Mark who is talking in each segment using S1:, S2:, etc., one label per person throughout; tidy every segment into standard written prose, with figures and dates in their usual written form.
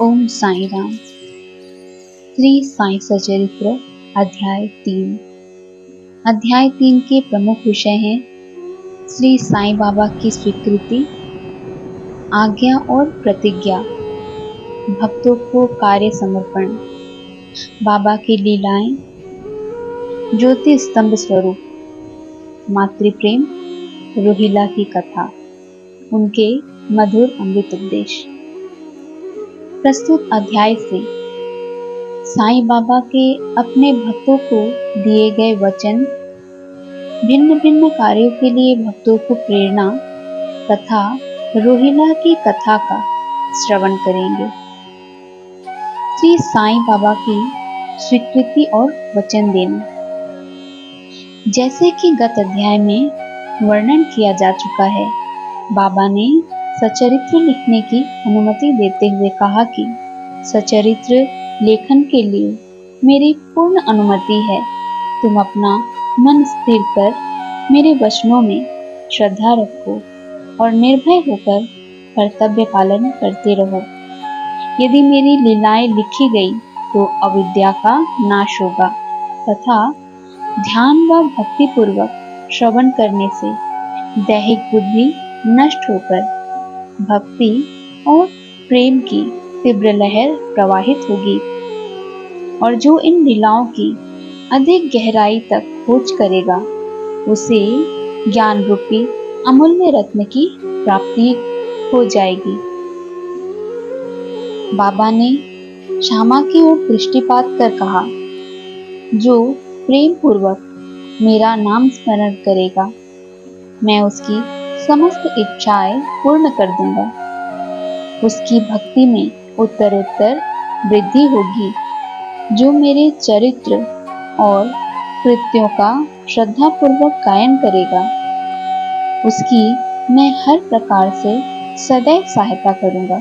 S1: ओम साई राम। श्री साई सचरित्र अध्याय 3 के प्रमुख विषय हैं श्री साई बाबा की स्वीकृति, आज्ञा और प्रतिज्ञा, भक्तों को कार्य समर्पण, बाबा की लीलाएं, ज्योति स्तंभ स्वरूप, मातृप्रेम, रोहिला की कथा, उनके मधुर अमृत उपदेश। प्रस्तुत अध्याय से साईं बाबा के अपने भक्तों को दिए गए वचन, भिन्न भिन्न कार्यों के लिए भक्तों को प्रेरणा तथा रोहिला की कथा का श्रवण करेंगे। श्री साईं बाबा की स्वीकृति और वचन देना। जैसे कि गत अध्याय में वर्णन किया जा चुका है, बाबा ने सचरित्र लिखने की अनुमति देते हुए कहा कि सचरित्र लेखन के लिए मेरी पूर्ण अनुमति है। तुम अपना मन स्थिर कर मेरे वचनों में श्रद्धा रखो और निर्भय होकर कर्तव्य पालन करते रहो। यदि मेरी लीलाएं लिखी गई तो अविद्या का नाश होगा तथा ध्यान व भक्ति पूर्वक श्रवण करने से दैहिक बुद्धि नष्ट होकर भक्ति और प्रेम की तीव्र लहर प्रवाहित होगी और जो इन लीलाओं की अधिक गहराई तक खोज करेगा उसे ज्ञान रूपी अमूल्य रत्न की प्राप्ति हो जाएगी। बाबा ने श्यामा की ओर दृष्टिपात कर कहा, जो प्रेम पूर्वक मेरा नाम स्मरण करेगा मैं उसकी समस्त इच्छाएं पूर्ण कर दूंगा। उसकी भक्ति में उत्तरोत्तर वृद्धि होगी। जो मेरे चरित्र और कृत्यों का श्रद्धा पूर्वक गायन करेगा उसकी मैं हर प्रकार से सदैव सहायता करूंगा।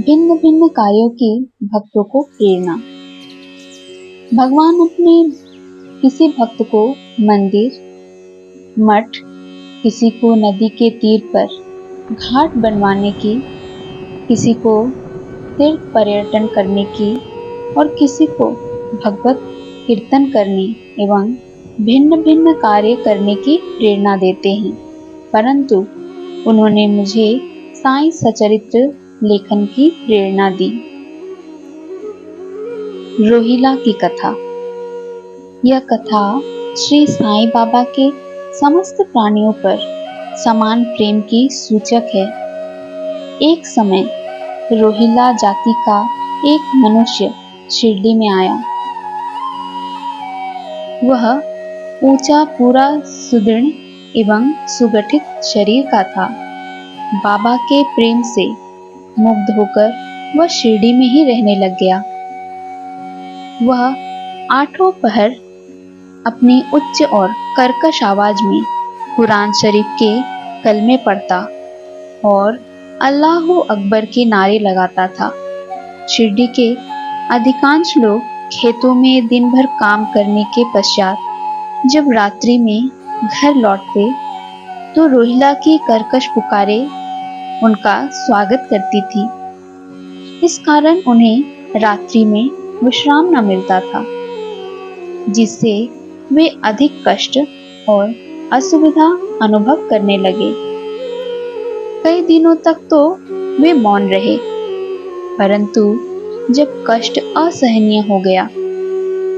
S1: भिन्न भिन्न कार्यों की भक्तों को प्रेरणा। भगवान अपने किसी भक्त को मंदिर, मठ, किसी को नदी के तीर पर घाट बनवाने की, किसी को तीर्थ पर्यटन करने की और किसी को भगवत कीर्तन करने एवं भिन्न भिन्न कार्य करने की प्रेरणा देते हैं, परंतु उन्होंने मुझे साईं सचरित्र लेखन की प्रेरणा दी। रोहिला की कथा। यह कथा श्री साईं बाबा के समस्त प्राणियों पर समान प्रेम की सूचक है। एक समय रोहिला जाति का एक मनुष्य शिरडी में आया। वह ऊंचा, पूरा सुदृढ़ एवं सुगठित शरीर का था। बाबा के प्रेम से मुग्ध होकर वह शिरडी में ही रहने लग गया। वह आठों पहर अपनी उच्च और कर्कश आवाज में कुरान शरीफ के कलमे पढ़ता और अल्लाहू अकबर के नारे लगाता था। शिरडी के अधिकांश लोग खेतों में दिन भर काम करने के पश्चात जब रात्रि में घर लौटते तो रोहिला की कर्कश पुकारें उनका स्वागत करती थी। इस कारण उन्हें रात्रि में विश्राम न मिलता था, जिससे वे अधिक कष्ट और असुविधा अनुभव करने लगे। कई दिनों तक तो वे मौन रहे, परंतु जब कष्ट असहनीय हो गया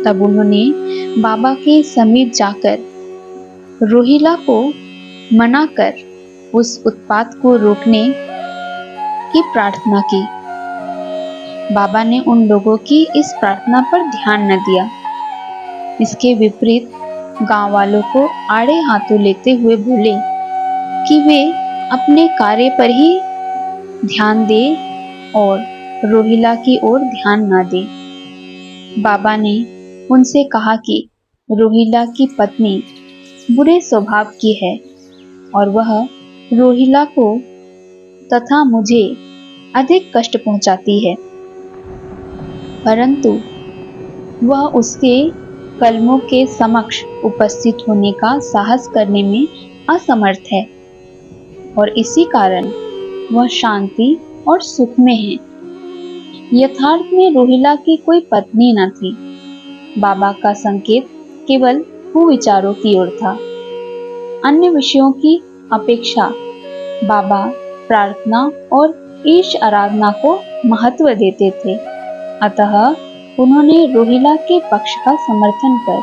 S1: तब उन्होंने बाबा के समीप जाकर रोहिला को मना कर उस उत्पात को रोकने की प्रार्थना की। बाबा ने उन लोगों की इस प्रार्थना पर ध्यान न दिया। इसके विपरीत गांव वालों को आड़े हाथों लेते हुए बोले कि वे अपने कार्य पर ही ध्यान दें और रोहिला की ओर ध्यान न दें। बाबा ने उनसे कहा कि रोहिला की पत्नी बुरे स्वभाव की है और वह रोहिला को तथा मुझे अधिक कष्ट पहुंचाती है, परंतु वह उसके कलमों के समक्ष उपस्थित होने का साहस करने में असमर्थ है और इसी कारण वह शांति और सुख में है। यथार्थ में रोहिला की कोई पत्नी न थी। बाबा का संकेत केवल कुविचारों की ओर था। अन्य विषयों की अपेक्षा बाबा प्रार्थना और ईश आराधना को महत्व देते थे। अतः उन्होंने रोहिला के पक्ष का समर्थन कर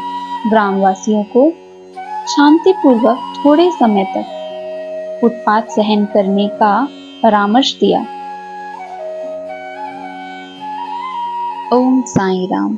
S1: ग्रामवासियों को शांतिपूर्वक थोड़े समय तक उत्पात सहन करने का परामर्श दिया। ओम साईं राम।